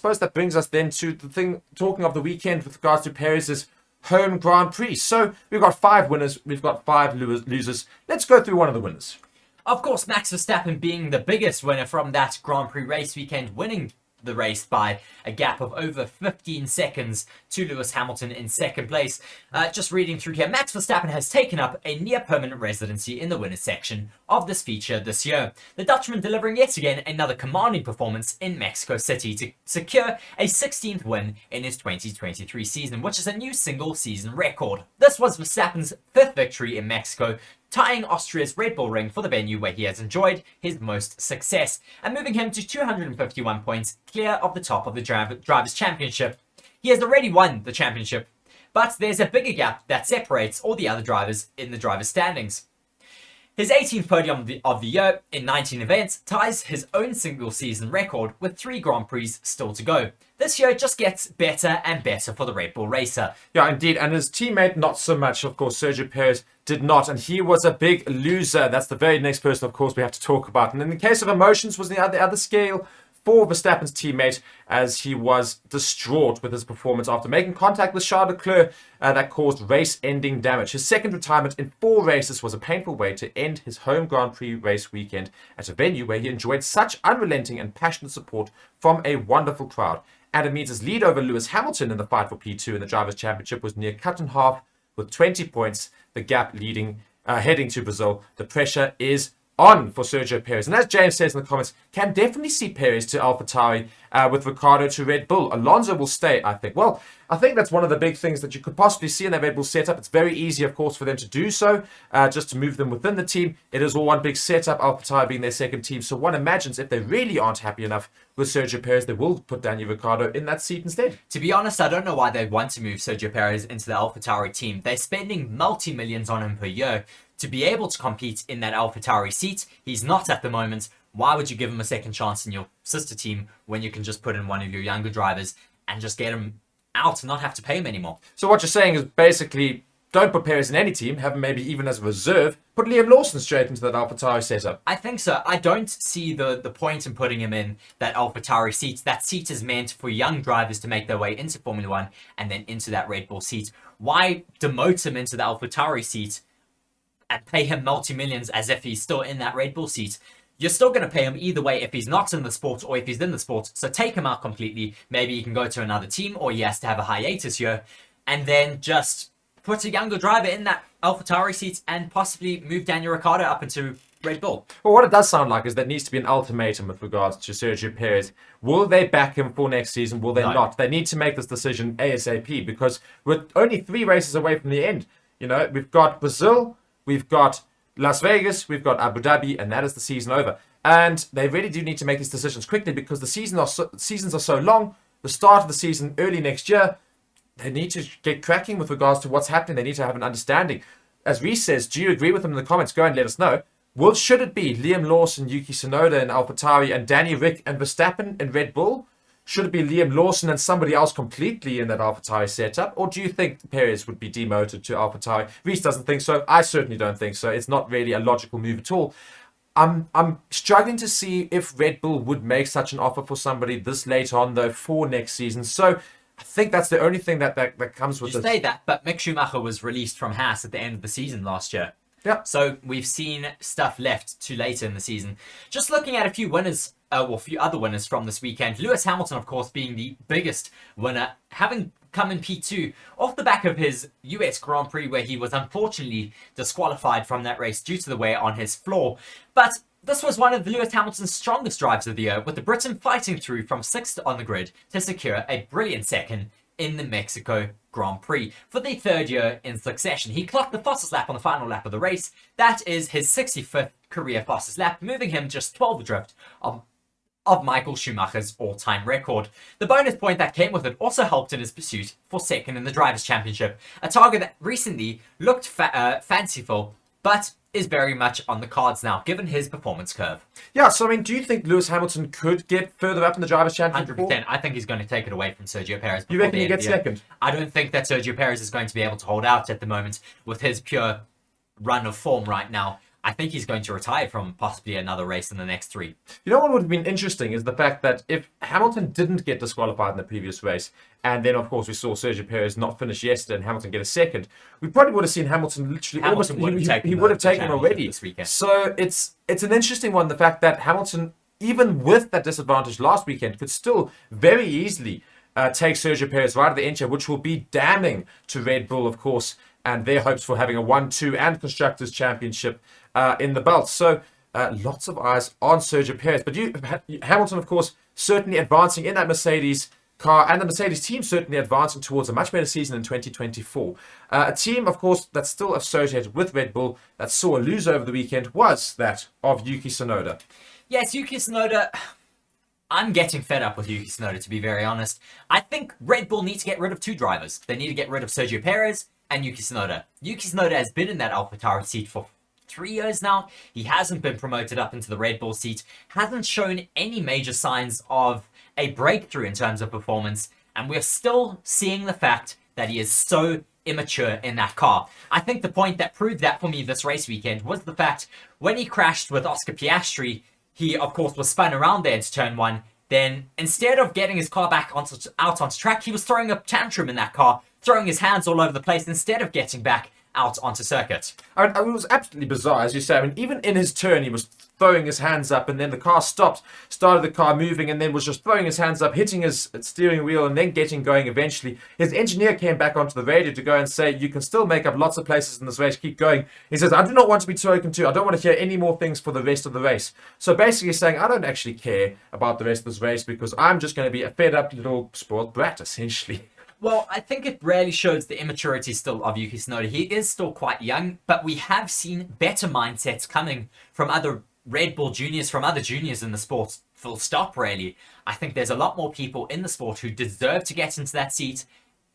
suppose that brings us then to the thing, talking of the weekend with regards to Perez's home Grand Prix. So we've got 5 winners, we've got 5 losers. Let's go through one of the winners. Of course, Max Verstappen being the biggest winner from that Grand Prix race weekend, winning the race by a gap of over 15 seconds to Lewis Hamilton in second place. Just reading through here, Max Verstappen has taken up a near-permanent residency in the winners section of this feature this year. The Dutchman delivering yet again another commanding performance in Mexico City to secure a 16th win in his 2023 season, which is a new single-season record. This was Verstappen's 5th victory in Mexico, tying Austria's Red Bull Ring for the venue where he has enjoyed his most success, and moving him to 251 points, clear of the top of the Drivers' Championship. He has already won the championship, but there's a bigger gap that separates all the other drivers in the drivers' standings. His 18th podium of the year in 19 events ties his own single-season record with 3 Grand Prix still to go. This year just gets better and better for the Red Bull racer. Yeah, indeed. And his teammate, not so much. Of course, Sergio Perez did not. And he was a big loser. That's the very next person, of course, we have to talk about. And in the case of emotions was the other scale for Verstappen's teammate, as he was distraught with his performance after making contact with Charles Leclerc that caused race-ending damage. His second retirement in 4 races was a painful way to end his home Grand Prix race weekend at a venue where he enjoyed such unrelenting and passionate support from a wonderful crowd. And it means his lead over Lewis Hamilton in the fight for P2 in the Drivers' Championship was near cut in half with 20 points, the gap heading to Brazil. The pressure is on for Sergio Perez. And as James says in the comments, can definitely see Perez to AlphaTauri with Ricciardo to Red Bull. Alonso will stay, I think. Well, I think that's one of the big things that you could possibly see in that Red Bull setup. It's very easy, of course, for them to do so, just to move them within the team. It is all one big setup, AlphaTauri being their second team. So one imagines if they really aren't happy enough with Sergio Perez, they will put Daniel Ricciardo in that seat instead. To be honest, I don't know why they want to move Sergio Perez into the AlphaTauri team. They're spending multi-millions on him per year to be able to compete in that AlphaTauri seat. He's not at the moment. Why would you give him a second chance in your sister team when you can just put in one of your younger drivers and just get him out and not have to pay him anymore? So what you're saying is basically, don't put Perez in any team, have him maybe even as a reserve, put Liam Lawson straight into that AlphaTauri setup. I think so. I don't see the point in putting him in that AlphaTauri seat. That seat is meant for young drivers to make their way into Formula 1 and then into that Red Bull seat. Why demote him into the AlphaTauri seat and pay him multi-millions as if he's still in that Red Bull seat? You're still going to pay him either way if he's not in the sport or if he's in the sport. So take him out completely. Maybe he can go to another team or he has to have a hiatus here. And then just put a younger driver in that AlphaTauri seat and possibly move Daniel Ricciardo up into Red Bull. Well, what it does sound like is there needs to be an ultimatum with regards to Sergio Perez. Will they back him for next season? Will they not? They need to make this decision ASAP because we're only 3 races away from the end. You know, we've got Brazil, we've got Las Vegas, we've got Abu Dhabi, and that is the season over. And they really do need to make these decisions quickly because the seasons are so long. The start of the season early next year, they need to get cracking with regards to what's happening. They need to have an understanding. As Reece says, do you agree with him in the comments? Go and let us know. Should it be Liam Lawson, Yuki Tsunoda in AlphaTauri, and Danny Rick and Verstappen in Red Bull? Should it be Liam Lawson and somebody else completely in that AlphaTauri setup? Or do you think Perez would be demoted to AlphaTauri? Reece doesn't think so. I certainly don't think so. It's not really a logical move at all. I'm struggling to see if Red Bull would make such an offer for somebody this late on, though, for next season. So I think that's the only thing that comes with this. You say that, but Mick Schumacher was released from Haas at the end of the season last year. Yeah. So we've seen stuff left to later in the season. Just looking at a few winners, a few other winners from this weekend. Lewis Hamilton, of course, being the biggest winner, having come in P2 off the back of his US Grand Prix where he was unfortunately disqualified from that race due to the wear on his floor. But this was one of Lewis Hamilton's strongest drives of the year, with the Briton fighting through from 6th on the grid to secure a brilliant second in the Mexico Grand Prix for the 3rd year in succession. He clocked the fastest lap on the final lap of the race. That is his 65th career fastest lap, moving him just 12 adrift of Michael Schumacher's all-time record. The bonus point that came with it also helped in his pursuit for second in the Drivers' Championship, a target that recently looked fanciful, but is very much on the cards now, given his performance curve. Yeah, so I mean, do you think Lewis Hamilton could get further up in the Drivers' Championship? 100%. I think he's going to take it away from Sergio Perez. You reckon he gets second? I don't think that Sergio Perez is going to be able to hold out at the moment with his pure run of form right now. I think he's going to retire from possibly another race in the next 3. You know what would have been interesting is the fact that if Hamilton didn't get disqualified in the previous race, and then of course we saw Sergio Perez not finish yesterday and Hamilton get a second, we probably would have seen Hamilton literally Hamilton would have taken he would have the taken already this weekend. So it's an interesting one, the fact that Hamilton, even with that disadvantage last weekend, could still very easily take Sergio Perez right at the end, which will be damning to Red Bull, of course, and their hopes for having a 1-2 and Constructors' Championship in the belt. So lots of eyes on Sergio Perez. But Hamilton, of course, certainly advancing in that Mercedes car, and the Mercedes team certainly advancing towards a much better season in 2024. A team, of course, that's still associated with Red Bull that saw a loser over the weekend was that of Yuki Tsunoda. Yes, Yuki Tsunoda. I'm getting fed up with Yuki Tsunoda, to be very honest. I think Red Bull need to get rid of 2 drivers. They need to get rid of Sergio Perez and Yuki Tsunoda. Yuki Tsunoda has been in that AlphaTauri seat for 3 years now. He hasn't been promoted up into the Red Bull seat, hasn't shown any major signs of a breakthrough in terms of performance, and we're still seeing the fact that he is so immature in that car. I think the point that proved that for me this race weekend was the fact when he crashed with Oscar Piastri, he of course was spun around there into turn 1. Then instead of getting his car back out onto track, he was throwing a tantrum in that car, throwing his hands all over the place instead of getting back out onto circuit. I mean, it was absolutely bizarre, as you say. I mean, even in his turn, he was throwing his hands up, and then the car stopped, started the car moving, and then was just throwing his hands up, hitting his steering wheel, and then getting going eventually. His engineer came back onto the radio to go and say, you can still make up lots of places in this race, keep going. He says, I do not want to be spoken to. I don't want to hear any more things for the rest of the race. So basically saying, I don't actually care about the rest of this race because I'm just going to be a fed up little spoiled brat, essentially. Well, I think it really shows the immaturity still of Yuki Tsunoda. He is still quite young, but we have seen better mindsets coming from other Red Bull juniors, from other juniors in the sport. Full stop, really. I think there's a lot more people in the sport who deserve to get into that seat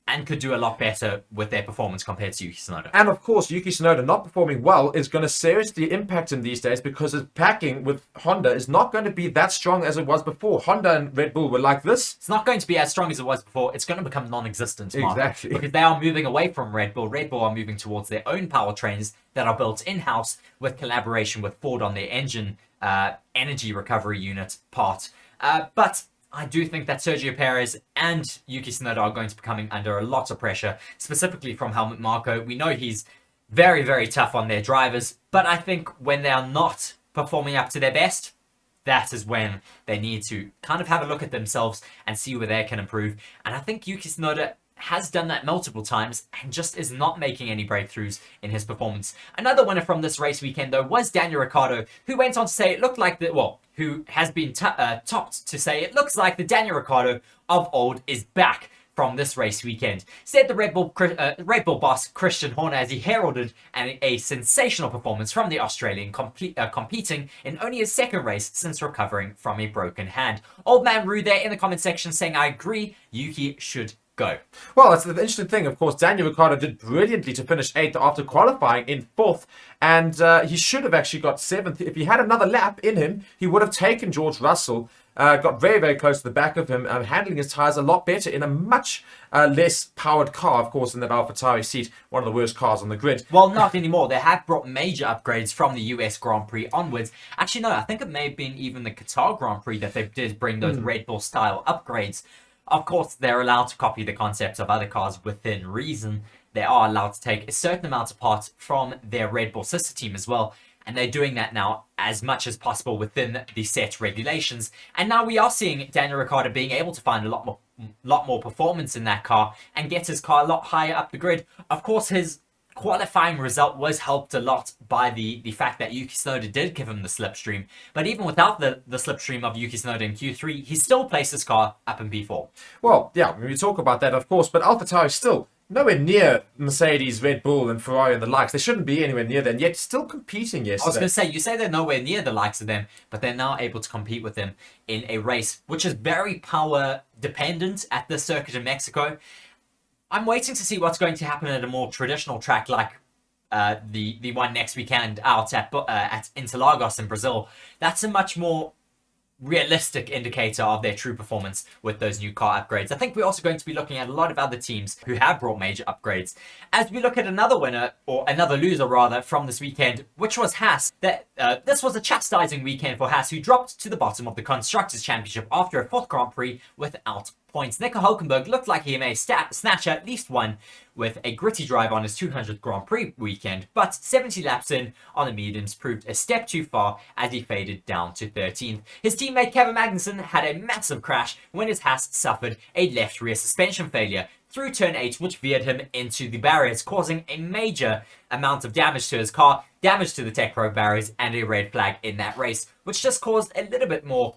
and could do a lot better with their performance compared to Yuki Tsunoda. And of course, Yuki Tsunoda not performing well is going to seriously impact him these days because his packing with Honda is not going to be that strong as it was before. Honda and Red Bull were like this. It's not going to be as strong as it was before. It's going to become non-existent, Mark, exactly, because they are moving away from Red Bull. Red Bull are moving towards their own powertrains that are built in-house with collaboration with Ford on their engine energy recovery unit part. But I do think that Sergio Perez and Yuki Tsunoda are going to be coming under a lot of pressure, specifically from Helmut Marko. We know he's very, very tough on their drivers, but I think when they are not performing up to their best, that is when they need to kind of have a look at themselves and see where they can improve. And I think Yuki Tsunoda has done that multiple times and just is not making any breakthroughs in his performance. Another winner from this race weekend, though, was Daniel Ricciardo, who went on to say it looked like who has been topped to say it looks like the Daniel Ricciardo of old is back from this race weekend. Said the Red Bull boss Christian Horner as he heralded a sensational performance from the Australian, competing in only his second race since recovering from a broken hand. Old man Rue there in the comment section saying, I agree, Yuki should go. Well, that's the interesting thing. Of course, Daniel Ricciardo did brilliantly to finish 8th after qualifying in 4th, and he should have actually got 7th. If he had another lap in him, he would have taken George Russell. Got very, very close to the back of him, handling his tyres a lot better in a much less powered car, of course, in that AlphaTauri seat, one of the worst cars on the grid. Well, not anymore. They have brought major upgrades from the US Grand Prix onwards. Actually, no, I think it may have been even the Qatar Grand Prix that they did bring those Red Bull-style upgrades. Of course, they're allowed to copy the concepts of other cars within reason. They are allowed to take a certain amount apart from their Red Bull sister team as well. And they're doing that now as much as possible within the set regulations. And now we are seeing Daniel Ricciardo being able to find a lot more performance in that car and get his car a lot higher up the grid. Of course, his qualifying result was helped a lot by the fact that Yuki Tsunoda did give him the slipstream. But even without the slipstream of Yuki Tsunoda in Q3, he still placed his car up in P4. Well, yeah, we talk about that, of course, but AlphaTauri still nowhere near Mercedes, Red Bull, and Ferrari and the likes. They shouldn't be anywhere near them, yet still competing yesterday. I was going to say, you say they're nowhere near the likes of them, but they're now able to compete with them in a race, which is very power dependent at this circuit in Mexico. I'm waiting to see what's going to happen at a more traditional track like the one next weekend out at Interlagos in Brazil. That's a much more realistic indicator of their true performance with those new car upgrades. I think we're also going to be looking at a lot of other teams who have brought major upgrades. As we look at another winner, or another loser rather, from this weekend, which was Haas. This was a chastising weekend for Haas, who dropped to the bottom of the Constructors' Championship after a 4th Grand Prix without points. Nico Hülkenberg looked like he may snatch at least one with a gritty drive on his 200th Grand Prix weekend, but 70 laps in on the mediums proved a step too far as he faded down to 13th. His teammate Kevin Magnussen had a massive crash when his Haas suffered a left rear suspension failure through turn 8, which veered him into the barriers, causing a major amount of damage to his car, damage to the Tech Pro barriers, and a red flag in that race, which just caused a little bit more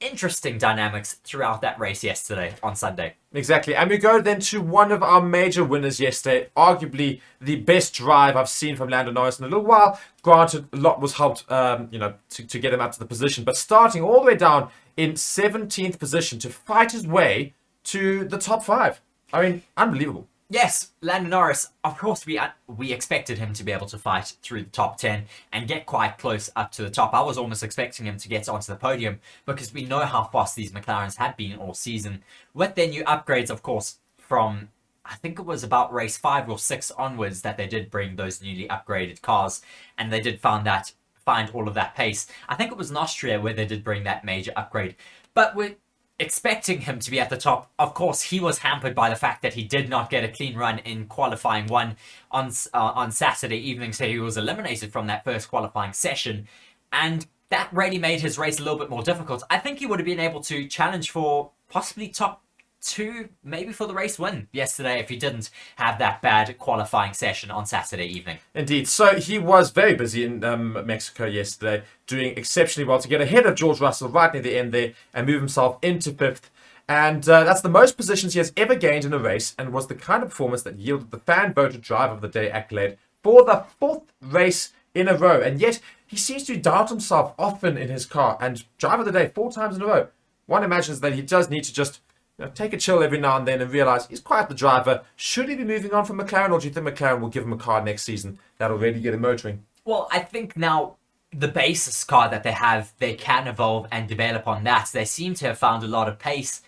interesting dynamics throughout that race yesterday on Sunday. Exactly. And we go then to one of our major winners yesterday, arguably the best drive I've seen from Lando Norris in a little while. Granted, a lot was helped, to get him up to the position, but starting all the way down in 17th position to fight his way to the top 5. I mean, unbelievable. Yes, Lando Norris, of course, we expected him to be able to fight through the top 10 and get quite close up to the top. I was almost expecting him to get onto the podium because we know how fast these McLarens have been all season. With their new upgrades, of course, from I think it was about race 5 or 6 onwards that they did bring those newly upgraded cars, and they did find all of that pace. I think it was in Austria where they did bring that major upgrade. But we're expecting him to be at the top. Of course, he was hampered by the fact that he did not get a clean run in qualifying 1 on Saturday evening, so he was eliminated from that first qualifying session, and that really made his race a little bit more difficult. I think he would have been able to challenge for possibly top 2, maybe for the race win yesterday if he didn't have that bad qualifying session on Saturday evening. Indeed. So he was very busy in Mexico yesterday, doing exceptionally well to get ahead of George Russell right near the end there and move himself into 5th. And that's the most positions he has ever gained in a race, and was the kind of performance that yielded the fan-voted Driver of the Day accolade for the 4th race in a row. And yet he seems to doubt himself often in his car, and Driver of the Day 4 times in a row. One imagines that he does need to just take a chill every now and then and realize he's quite the driver. Should he be moving on from McLaren, or do you think McLaren will give him a car next season that'll really get him motoring? Well, I think now the basis car that they have, they can evolve and develop on that. They seem to have found a lot of pace.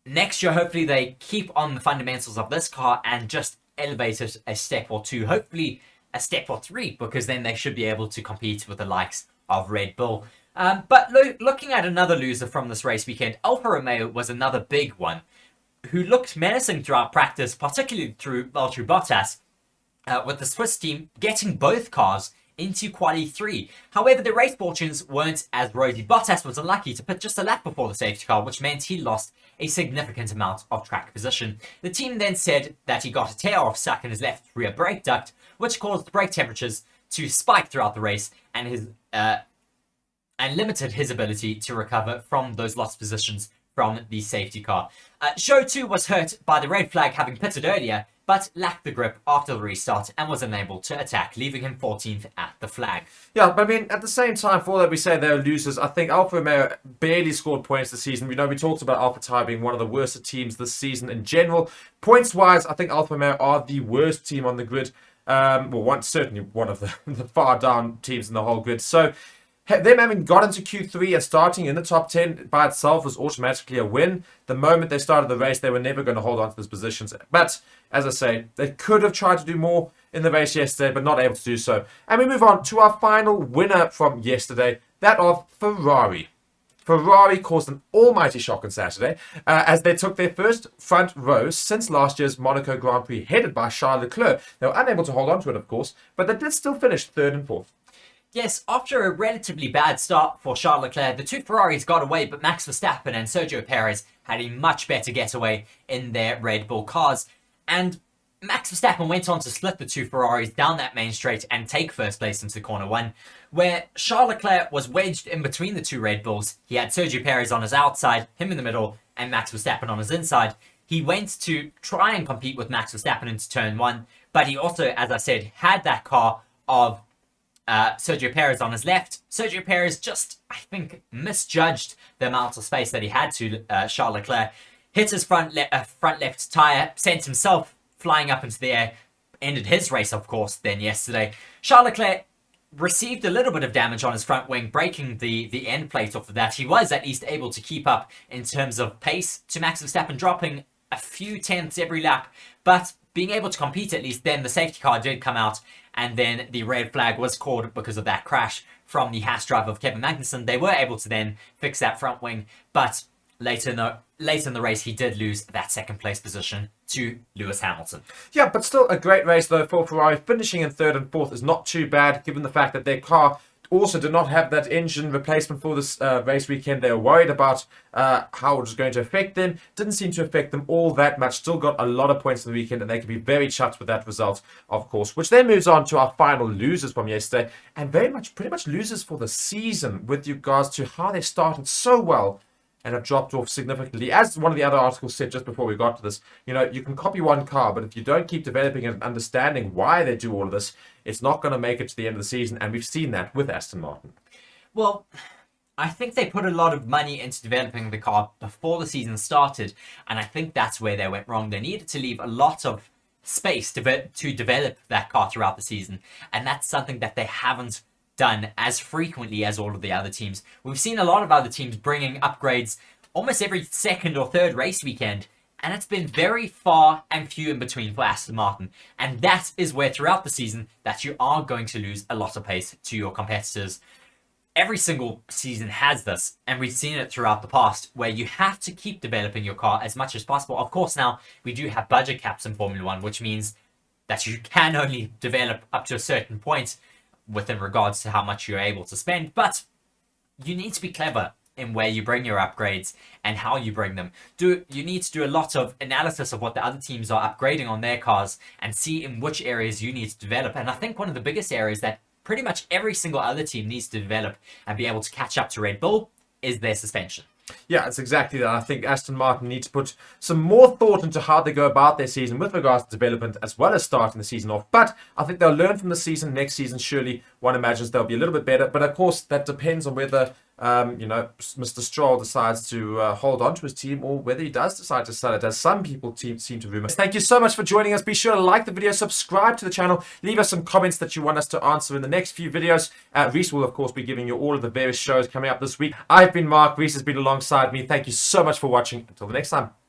Next year, hopefully they keep on the fundamentals of this car and just elevate it a step or 2, hopefully a step or 3, because then they should be able to compete with the likes of Red Bull. But looking at another loser from this race weekend, Alfa Romeo was another big one, who looked menacing throughout practice, particularly through Valtteri Bottas, with the Swiss team getting both cars into Quali 3. However, the race fortunes weren't as rosy. Bottas was unlucky to pit just a lap before the safety car, which meant he lost a significant amount of track position. The team then said that he got a tear-off suck in his left rear brake duct, which caused brake temperatures to spike throughout the race, and limited his ability to recover from those lost positions from the safety car. Zhou too was hurt by the red flag, having pitted earlier, but lacked the grip after the restart and was unable to attack, leaving him 14th at the flag. Yeah, but I mean, at the same time, for all that we say they're losers, I think Alfa Romeo barely scored points this season. We talked about AlphaTauri being one of the worst teams this season in general. Points-wise, I think Alfa Romeo are the worst team on the grid. Certainly one of the far down teams in the whole grid. So them having got into Q3 and starting in the top 10 by itself was automatically a win. The moment they started the race, they were never going to hold on to those positions. But, as I say, they could have tried to do more in the race yesterday, but not able to do so. And we move on to our final winner from yesterday, that of Ferrari. Ferrari caused an almighty shock on Saturday as they took their first front row since last year's Monaco Grand Prix, headed by Charles Leclerc. They were unable to hold on to it, of course, but they did still finish 3rd and 4th. Yes, after a relatively bad start for Charles Leclerc, the 2 Ferraris got away, but Max Verstappen and Sergio Perez had a much better getaway in their Red Bull cars. And Max Verstappen went on to split the 2 Ferraris down that main straight and take first place into corner 1, where Charles Leclerc was wedged in between the 2 Red Bulls. He had Sergio Perez on his outside, him in the middle, and Max Verstappen on his inside. He went to try and compete with Max Verstappen into turn 1, but he also, as I said, had that car of Sergio Perez on his left. Sergio Perez just, I think, misjudged the amount of space that he had to Charles Leclerc, hit his front left tyre, sent himself flying up into the air, ended his race, of course, then yesterday. Charles Leclerc received a little bit of damage on his front wing, breaking the end plate off of that. He was at least able to keep up in terms of pace to Max Verstappen, dropping a few tenths every lap, but being able to compete at least. Then the safety car did come out, and then the red flag was called because of that crash from the Haas driver of Kevin Magnussen. They were able to then fix that front wing, but later in the race, he did lose that second place position to Lewis Hamilton. Yeah, but still a great race though for Ferrari. Finishing in third and fourth is not too bad, given the fact that their car also did not have that engine replacement for this race weekend. They were worried about how it was going to affect them. Didn't seem to affect them all that much. Still got a lot of points in the weekend, and they can be very chuffed with that result, of course. Which then moves on to our final losers from yesterday, and pretty much losers for the season with regards to how they started so well and have dropped off significantly. As one of the other articles said just before we got to this, you know, you can copy one car, but if you don't keep developing and understanding why they do all of this, it's not going to make it to the end of the season. And we've seen that with Aston Martin. Well, I think they put a lot of money into developing the car before the season started, and I think that's where they went wrong. They needed to leave a lot of space to develop that car throughout the season, and that's something that they haven't done as frequently as all of the other teams. We've seen a lot of other teams bringing upgrades almost every second or third race weekend, and it's been very far and few in between for Aston Martin. And that is where throughout the season that you are going to lose a lot of pace to your competitors. Every single season has this, and we've seen it throughout the past, where you have to keep developing your car as much as possible. Of course, now we do have budget caps in Formula 1, which means that you can only develop up to a certain point within regards to how much you're able to spend, but you need to be clever in where you bring your upgrades and how you bring them. You need to do a lot of analysis of what the other teams are upgrading on their cars and see in which areas you need to develop. And I think one of the biggest areas that pretty much every single other team needs to develop and be able to catch up to Red Bull is their suspension. Yeah, it's exactly that. I think Aston Martin needs to put some more thought into how they go about their season with regards to development as well as starting the season off. But I think they'll learn from the season. Next season, surely one imagines they'll be a little bit better. But of course, that depends on whether Mr. Stroll decides to hold on to his team or whether he does decide to sell it, as some people seem to rumor. Thank you so much for joining us. Be sure to like the video, subscribe to the channel, leave us some comments that you want us to answer in the next few videos. Reece will, of course, be giving you all of the various shows coming up this week. I've been Mark. Reece has been alongside me. Thank you so much for watching. Until the next time.